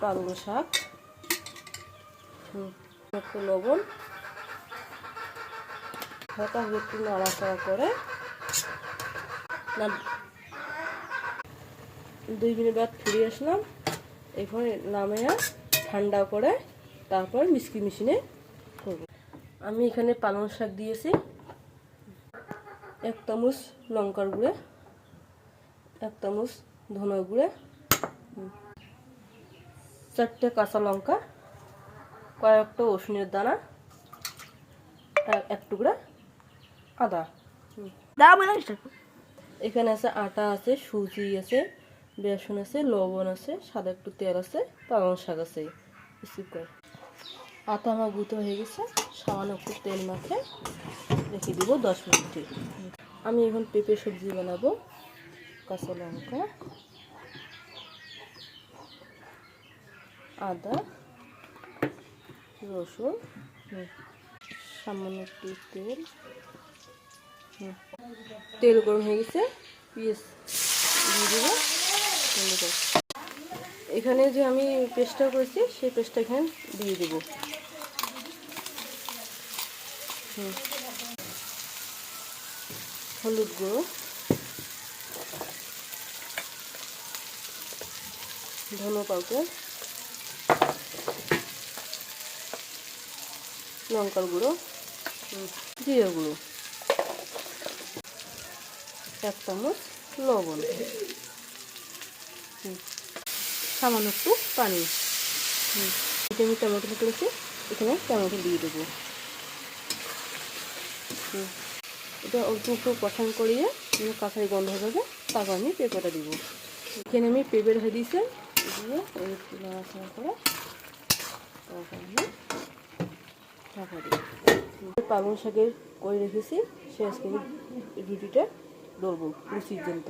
পালং শাক, একটু লবণ, হালকা একটু নাড়াচাড়া করে 2 মিনিট বাদ ফিরে আসলাম। এখানে নামিয়ে ঠান্ডা করে তারপর মিক্সি মেশিনে করব। আমি এখানে পালং শাক দিয়েছি, 1 চামচ লঙ্কার গুঁড়ো, 1 চামচ ধনের গুঁড়ো, 4টে কাঁচা লঙ্কা, কয়েকটা রসুনের দানা, 1 টুকরা আদা। এখানে আছে আটা আছে, সুজি আছে, বেসন আছে, লবণ আছে, সাদা একটু তেল আছে, পালং শাক আছে। আটা আমার গুঁতো হয়ে গেছে, সামান্য একটু তেল মাখে রেখে দিব 10 মিনিট। আমি এখন পেঁপে সবজি বানাবো। কাঁচা লঙ্কা, আদা, রসুন, সামান্য একটু তেল, তেল গরম হয়ে গেছে, পেঁয়াজ দিয়ে দেবো। এখানে যে আমি পেস্টটা করেছি সেই পেস্টটা এখানে দিয়ে দেব। হলুদ গুঁড়ো, ধনে পাউডার, লঙ্কার গুঁড়ো, জিরে গুঁড়ো, 1 চামচ লবণ, সামান্য একটু পানি। আমি টমেটো করেছি, এখানে টমেটো দিয়ে দেবো। এটা অল্প একটু পছন্দ করিয়ে কাঁচাই গন্ধ হয়ে যাবে, তারপর আমি পেঁপেটা দিব। এখানে আমি পেঁপে রেখে দিয়েছি, দিয়ে একটু নাড়াচাড়া করে তারপর আমি ঢাকা দিব। পালং শাকের করে রেখেছি, সে আজকে আমি রুটিটা ডলবো লুচির জন্য।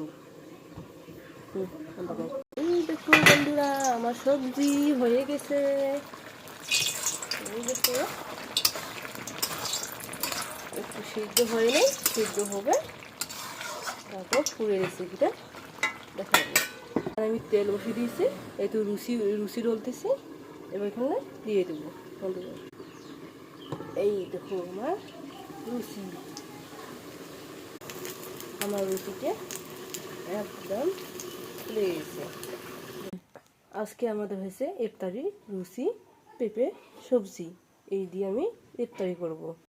দেখো বন্ধুরা, আমার সবজি হয়ে গেছে। একটু সিদ্ধ হয়ে নেই, সিদ্ধ হবে তারপর পুরের রেসিপিটা দেখাবো। আমি তেল বসিয়ে দিয়েছি, এই তো রুচি ডলতেছি, এবার এখানে দিয়ে দেবো। এই দেখো আমার রুটিটা একদম ফুলে গেছে। আজকে আমাদের হয়েছে ইফতারি লুচি, পেঁপে সবজি, এই দিয়ে আমি ইফতারি করব।